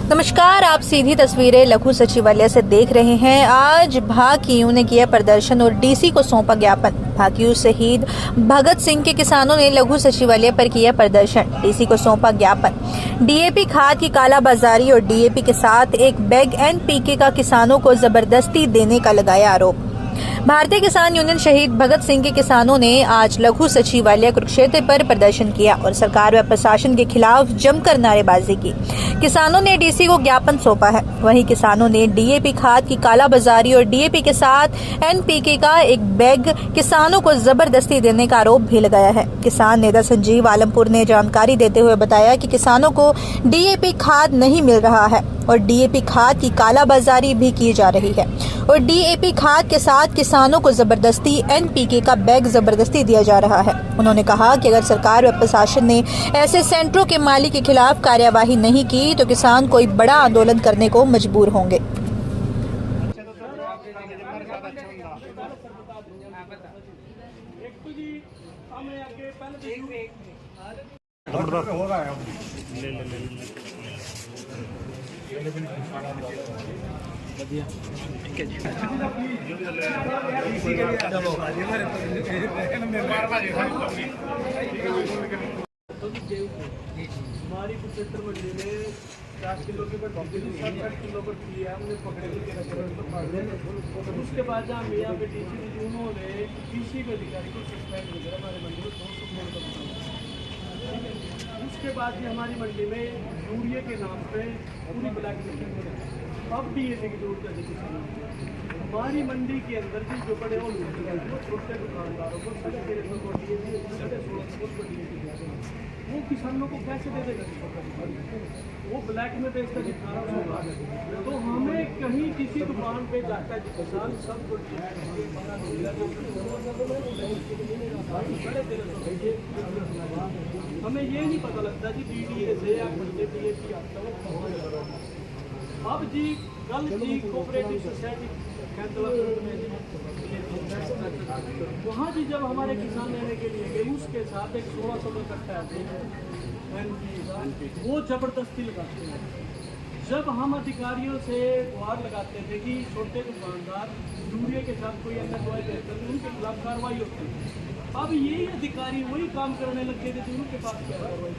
नमस्कार, आप सीधी तस्वीरें लघु सचिवालय से देख रहे हैं। आज भाकियू ने किया प्रदर्शन और डीसी को सौंपा ज्ञापन। भाकियू शहीद भगत सिंह के किसानों ने लघु सचिवालय पर किया प्रदर्शन, डीसी को सौंपा ज्ञापन। डीएपी खाद की कालाबाजारी और डीएपी के साथ एक बैग एनपीके का किसानों को जबरदस्ती देने का लगाया आरोप। भारतीय किसान यूनियन शहीद भगत सिंह के किसानों ने आज लघु सचिवालय कुरुक्षेत्र पर प्रदर्शन किया और सरकार व प्रशासन के खिलाफ जमकर नारेबाजी की। किसानों ने डीसी को ज्ञापन सौंपा है। वहीं किसानों ने डीएपी खाद की कालाबाजारी और डीएपी के साथ एनपीके का एक बैग किसानों को जबरदस्ती देने का आरोप भी लगाया है। किसान नेता संजीव आलमपुर ने जानकारी देते हुए बताया कि किसानों को डीएपी खाद नहीं मिल रहा है और डीएपी खाद की कालाबाजारी भी की जा रही है और डीएपी खाद के साथ किसानों को जबरदस्ती एनपीके का बैग जबरदस्ती दिया जा रहा है। उन्होंने कहा कि अगर सरकार व प्रशासन ने ऐसे सेंटरों के मालिक के खिलाफ कार्यवाही नहीं की तो किसान कोई बड़ा आंदोलन करने को मजबूर होंगे। ठीक है जी। हमारी कुरुक्षेत्र मंडी में 50 किलो के 60 किलो पर किया हमने पकड़े के। उसके बाद जहाँ यहाँ पे डीसी उन्होंने डीसी के अधिकारी को सस्पेंड किया हमारे मंडी में 200 करोड़। उसके बाद भी हमारी मंडी में यूरिया के नाम पे पूरी ब्लैक मार्केट हो रही है। अब डीएपी की जरूरत है। हमारी मंडी के अंदर भी जो बड़े और छोटे दुकानदारों को 16.5 को डीएपी 16.5 को डीएपी वो किसानों को कैसे दे देगा? वो ब्लैक में बेचता है 1800। तो हमें कहीं किसी दुकान पे जाता है किसान सब कुछ हमें ये नहीं पता लगता जी डीडीए से या डीएपी आता है। अब जी कल जी कोऑपरेटिव सोसाइटी वहाँ जी जब हमारे किसान लेने के लिए गए उसके साथ एक 1600 में कट्टा है वो जबरदस्ती लगाते हैं। जब हम अधिकारियों से गुहार लगाते थे कि छोटे दुकानदार यूरिया के साथ कोई अन्य दवाई देते थे उनके खिलाफ कार्रवाई होती है। अब यही अधिकारी वही काम करने लग गए थे उनके पास क्या कार्रवाई।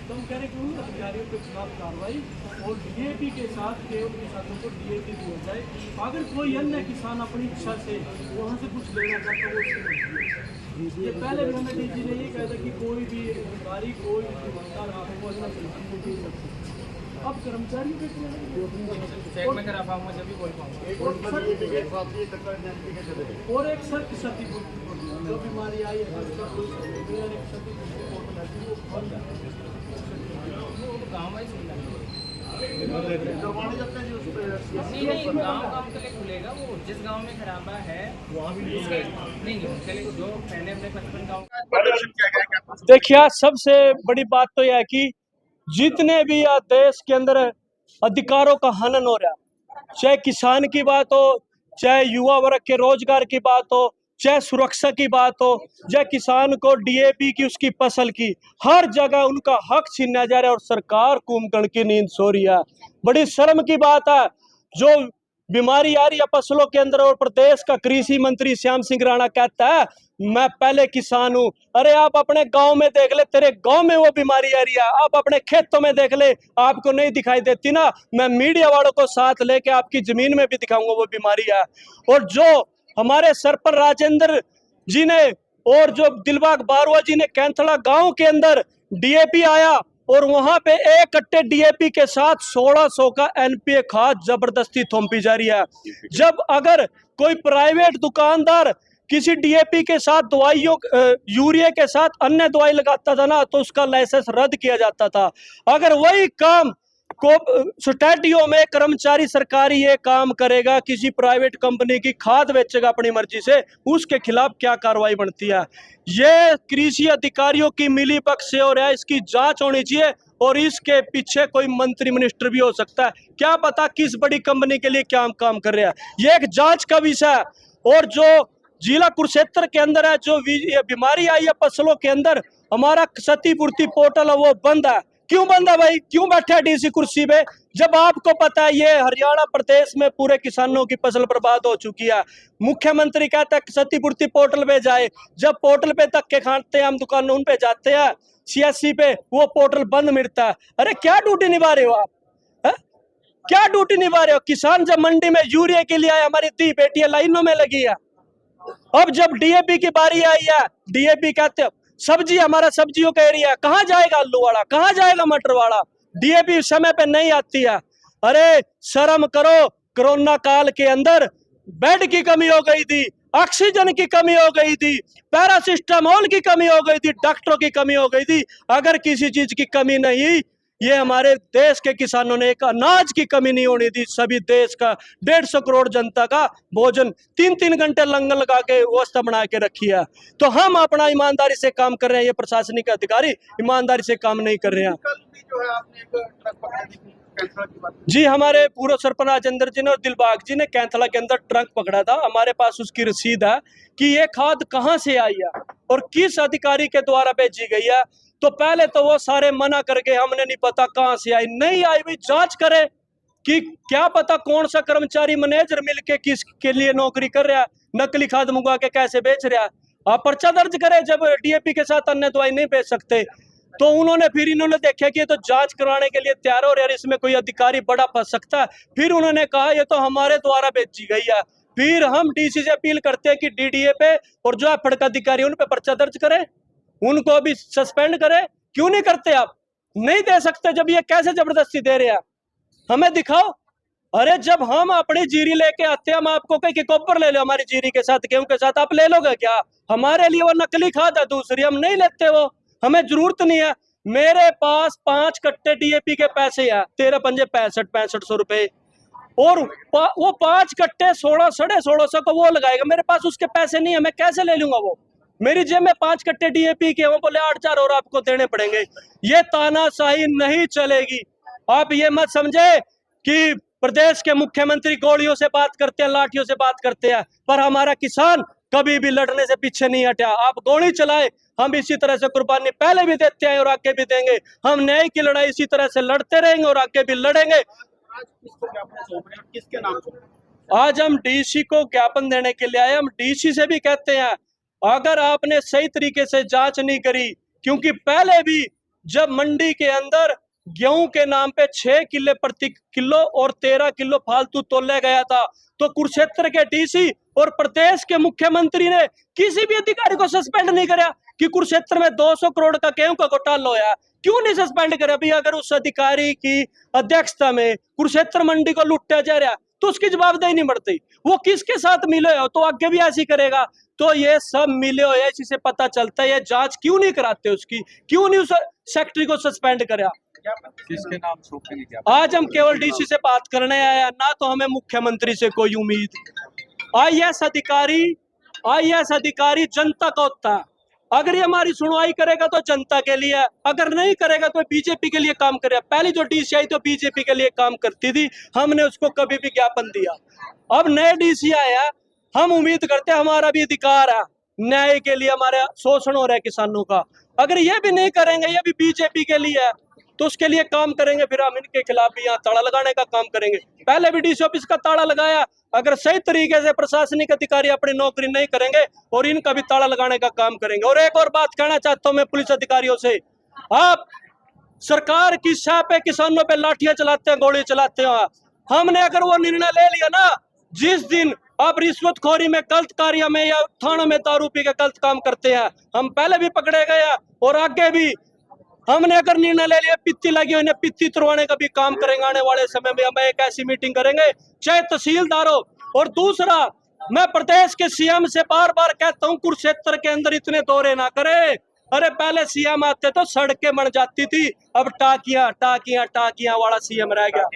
तो हम कह रहे कि उन अधिकारियों के खिलाफ कार्रवाई और डीएपी के साथ केवल किसानों को डीएपी दिया जाए। अगर कोई अन्य किसान अपनी इच्छा से वहाँ से कुछ लेना चाहता है वो ये पहले भी हमें डीजी ने ये कहा था कि कोई भी अधिकारी कोई भी दुकानदार आपको अन्य किसान दे सकते। अब कर्मचारी और एक सख्त जो बीमारी आई है खुलेगा वो जिस गांव में खराबा है नहीं जो पहले अपने 55 गांव। देखिए सबसे बड़ी बात तो यह है कि जितने भी देश के अंदर अधिकारों का हनन हो रहा है, चाहे किसान की बात हो, चाहे युवा वर्ग के रोजगार की बात हो, चाहे सुरक्षा की बात हो, चाहे किसान को डीएपी की उसकी फसल की, हर जगह उनका हक छीना जा रहा है और सरकार कुंभकर्ण की नींद सो रही है। बड़ी शर्म की बात है जो बीमारी आ रही है फसलों के अंदर और प्रदेश का कृषि मंत्री श्याम सिंह राणा कहता है मैं पहले किसान हूं। अरे आप अपने गांव में देख ले, तेरे गांव में वो बीमारी आ रही है। आप अपने खेतों में देख ले, आपको नहीं दिखाई देती ना। मैं मीडिया वालों को साथ लेके आपकी जमीन में भी दिखाऊंगा वो बीमारी है। और जो हमारे सर पर राजेंद्र जी ने और जो दिलबाग बारुआ जी ने कैंथड़ा गांव के अंदर डीएपी आया और वहां पे एक कट्टे डीएपी के साथ 1600 का एनपीए खाद जबरदस्ती थोपी जा रही है। जब अगर कोई प्राइवेट दुकानदार किसी डीएपी के साथ दवाइयों यूरिया के साथ अन्य दवाई लगाता था ना तो उसका लाइसेंस रद्द किया जाता था। अगर वही काम को सोसाइटियों में कर्मचारी सरकारी ये काम करेगा, किसी प्राइवेट कंपनी की खाद बेचेगा अपनी मर्जी से, उसके खिलाफ क्या कार्रवाई बनती है? ये कृषि अधिकारियों की मिली पक्ष से हो रहा है, इसकी जांच होनी चाहिए और इसके पीछे कोई मंत्री मिनिस्टर भी हो सकता है। क्या पता किस बड़ी कंपनी के लिए क्या काम कर रहा है, ये एक जांच का विषय है। और जो जिला कुरुक्षेत्र के अंदर है, जो बीमारी आई है फसलों के अंदर, हमारा क्षतिपूर्ति पोर्टल है वो बंद है। क्यों बंद है भाई? क्यों बैठा है डीसी कुर्सी पे? जब आपको पता है ये हरियाणा प्रदेश में पूरे किसानों की फसल बर्बाद हो चुकी है। मुख्यमंत्री कहता है क्षतिपूर्ति पोर्टल पे जाए, जब पोर्टल पे तक के खाते हैं हम दुकानों उन पे जाते हैं सीएससी पे, वो पोर्टल बंद मिलता है। अरे क्या ड्यूटी निभा रहे हो आप? है? क्या ड्यूटी निभा रहे हो? किसान जब मंडी में यूरिया के लिए आए, हमारी दी बेटियां लाइनों में लगी है। अब जब डीएपी की बारी आई है, डीएपी कहते हो सब्जी, हमारा सब्जियों का एरिया, कहाँ जाएगा आलू वाला, कहाँ जाएगा मटर वाला? डीएपी समय पे नहीं आती है। अरे शर्म करो, कोरोना काल के अंदर बेड की कमी हो गई थी, ऑक्सीजन की कमी हो गई थी, पैरासिटामोल की कमी हो गई थी, डॉक्टरों की कमी हो गई थी। अगर किसी चीज की कमी नहीं, ये हमारे देश के किसानों ने एक अनाज की कमी नहीं होनी थी। सभी देश का 150 करोड़ जनता का भोजन 3-3 घंटे लंगर लगा के व्यवस्था बना के रखी है। तो हम अपना ईमानदारी से काम कर रहे हैं, ये प्रशासनिक अधिकारी ईमानदारी से काम नहीं कर रहे हैं। कल भी जो है आपने एक ट्रक पकड़ा थी कैंसर की बात। जी, हमारे पूर्व सरपंच राजेंद्र जी ने और दिलबाग जी ने कैंथला के अंदर ट्रक पकड़ा था। हमारे पास उसकी रसीद है कि ये खाद कहां से आई है और किस अधिकारी के द्वारा भेजी गई है। तो पहले तो वो सारे मना करके हमने नहीं पता कहां से आई, नहीं आई भाई जांच करे कि क्या पता कौन सा कर्मचारी मैनेजर मिलके किसके लिए नौकरी कर रहा है, नकली खाद मंगवा के कैसे बेच रहा है। आप पर्चा दर्ज करे, जब डीएपी के साथ अन्य दवाई नहीं बेच सकते। तो उन्होंने फिर इन्होंने देखा कि ये तो जांच कराने के लिए तैयार हो रहे, इसमें कोई अधिकारी बड़ा फंस सकता है। फिर उन्होंने कहा ये तो हमारे द्वारा बेची गई है। फिर हम डीसी से अपील करते हैं कि डीडीए पे और जो फड़क अधिकारी उन पे पर्चा दर्ज करे, उनको भी सस्पेंड करे। क्यों नहीं करते? आप नहीं दे सकते जब ये कैसे जबरदस्ती दे रहे हैं? हमें दिखाओ। अरे जब हम अपनी जीरी लेके आते हैं, हम आपको कहीं कि गोबर ले लो हमारी जीरी के साथ, गेहूं के साथ, आप ले लोगे क्या? हमारे लिए वो नकली खाद है दूसरी, हम नहीं लेते, वो हमें जरूरत नहीं है। मेरे पास 5 कट्टे डीएपी के पैसे है, 13 पंजे 6500 रुपए, और वो 5 कट्टे 1600 को वो लगाएगा। मेरे पास उसके पैसे नहीं है, मैं कैसे ले लूंगा? वो मेरी जेब में 5 कट्टे डीएपी के, वो बोले 8,000 और आपको देने पड़ेंगे। ये तानाशाही नहीं चलेगी। आप ये मत समझे कि प्रदेश के मुख्यमंत्री गोलियों से बात करते हैं, लाठियों से बात करते हैं, पर हमारा किसान कभी भी लड़ने से पीछे नहीं हटा। आप गोली चलाए, हम इसी तरह से कुर्बानी पहले भी देते हैं और आगे भी देंगे। हम न्याय की लड़ाई इसी तरह से लड़ते रहेंगे और आगे भी लड़ेंगे। आज किसको ज्ञापन सौंप रहे हैं, किसके नाम सौंप? आज हम डीसी को ज्ञापन देने के लिए आए। हम डीसी से भी कहते हैं अगर आपने सही तरीके से जांच नहीं करी, क्योंकि पहले भी जब मंडी के अंदर गेहूं के नाम पे 6 किलो प्रति किलो और 13 किलो फालतू तोला गया था, तो कुरुक्षेत्र के डीसी और प्रदेश के मुख्यमंत्री ने किसी भी अधिकारी को सस्पेंड नहीं करा कि कुरुक्षेत्र में 200 करोड़ का गेहूं का घोटाला होया। क्यों नहीं सस्पेंड करे? अभी अगर उस अधिकारी की अध्यक्षता में कुरुक्षेत्र मंडी को लुटा जा रहा तो उसकी जवाबदेही नहीं बढ़ती। वो किसके साथ मिले हो तो आगे भी ऐसी करेगा। तो ये सब मिले हो, इसी से पता चलता है। ये जांच क्यों नहीं कराते उसकी, क्यों नहीं उस सेक्रेटरी को सस्पेंड करा? किसके नाम सौंपेंगे? आज हम केवल डीसी से बात करने आए हैं, ना तो हमें मुख्यमंत्री से कोई उम्मीद। आईएएस अधिकारी जनता का होता है। अगर ये हमारी सुनवाई करेगा तो जनता के लिए, अगर नहीं करेगा तो बीजेपी के लिए काम करेगा। पहली जो डीसी आई तो बीजेपी के लिए काम करती थी, हमने उसको कभी भी ज्ञापन दिया। अब नए डीसी आया, हम उम्मीद करते हैं हमारा भी अधिकार है, न्याय के लिए हमारे शोषण हो रहा है किसानों का। अगर ये भी नहीं करेंगे, ये भी बीजेपी के लिए है, तो उसके लिए काम करेंगे। फिर हम इनके खिलाफ भी यहाँ ताला लगाने का काम करेंगे। पहले भी डीसी ऑफिस का ताला लगाया। अगर सही तरीके से प्रशासनिक अधिकारी अपनी नौकरी नहीं करेंगे और इनका भी ताला लगाने का काम करेंगे। और एक और बात कहना चाहता हूँ मैं पुलिस अधिकारियों से, आप सरकार की शाह पे किसानों पे लाठियां चलाते हैं, गोली चलाते हैं। हमने अगर वो निर्णय ले लिया ना, जिस दिन आप रिश्वतखोरी में, गलत कार्य में या थानों में दारू पी के गलत काम करते हैं, हम पहले भी पकड़े गए और आगे भी हमने अगर निर्णय ले लिया, पित्ती लगी हुई, पित्ती तुड़वाने का भी काम करेंगे। आने वाले समय में हम एक ऐसी मीटिंग करेंगे चाहे तहसीलदार हो। और दूसरा, मैं प्रदेश के सीएम से बार बार कहता हूँ, कुरुक्षेत्र के अंदर इतने दौरे ना करे। अरे पहले सीएम आते तो सड़कें बन जाती थी, अब टाकियां टाकियां टाकियां वाला सीएम रह गया।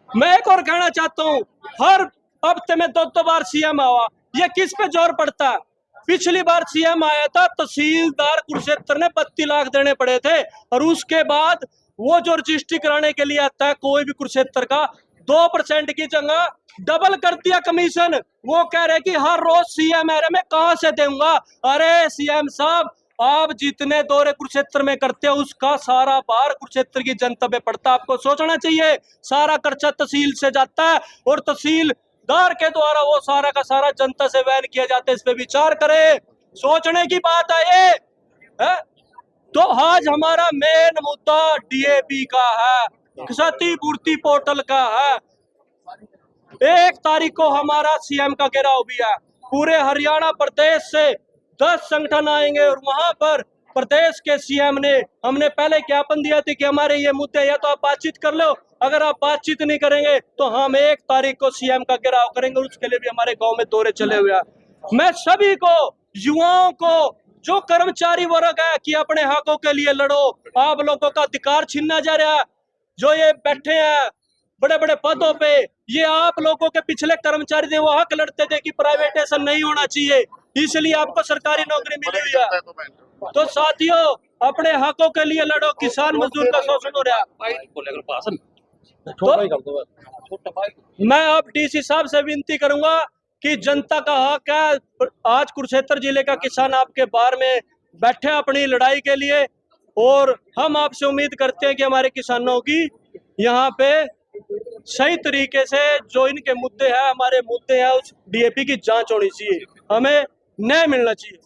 मैं एक और कहना चाहता हूँ, हर हफ्ते में 2 बार सीएम आवा, ये किस पे जोर पड़ता है? पिछली बार सीएम आया था, तहसीलदार कुरुक्षेत्र ने 32 लाख देने पड़े थे, और उसके बाद वो जो रजिस्ट्री कराने के लिए आता है कोई भी कुरुक्षेत्र का, 2% की जगह डबल कर दिया कमीशन। वो कह रहे कि हर रोज सीएम आ रहे, मैं कहां से दूंगा? अरे सीएम साहब, आप जितने दौरे कुरुक्षेत्र में करते हो उसका सारा भार कुरुक्षेत्र की जनता पे पड़ता है। आपको सोचना चाहिए, सारा खर्चा तहसील से जाता है और तहसीलदार के द्वारा वो सारा का सारा जनता से वहन किया जाता है। इस पे विचार करें, सोचने की बात है ये है? तो आज हमारा मेन मुद्दा डीएपी का है, क्षतिपूर्ति पोर्टल का है। 1 तारीख को हमारा सीएम का घेराव भी है। पूरे हरियाणा प्रदेश से 10 संगठन आएंगे और वहां पर प्रदेश के सीएम ने, हमने पहले ज्ञापन दिया था कि हमारे ये मुद्दे या तो आप बातचीत कर लो, अगर आप बातचीत नहीं करेंगे तो हम 1 तारीख को सीएम का घेराव करेंगे। उसके लिए भी हमारे गांव में दौरे चले हुए हैं। मैं सभी को, युवाओं को, जो कर्मचारी वर्ग है कि अपने हकों के लिए लड़ो। आप लोगों का अधिकार छीना जा रहा है। जो ये बैठे हैं बड़े बड़े पदों पे, ये आप लोगों के पिछले कर्मचारी थे, वो हक लड़ते थे कि प्राइवेटाइजेशन नहीं होना चाहिए, इसलिए आपको सरकारी नौकरी मिली हुई है। तो साथियों, अपने हकों के लिए लड़ो। किसान मजदूर का शोषण हो रहा है। तो मैं अब डीसी साहब से विनती करूंगा कि जनता का हक है। आज कुरुक्षेत्र जिले का किसान आपके बार में बैठे अपनी लड़ाई के लिए, और हम आपसे उम्मीद करते हैं कि हमारे किसानों की यहाँ पे सही तरीके से जो इनके मुद्दे हैं, हमारे मुद्दे हैं, उस डीएपी की जांच होनी चाहिए, हमें न्याय मिलना चाहिए।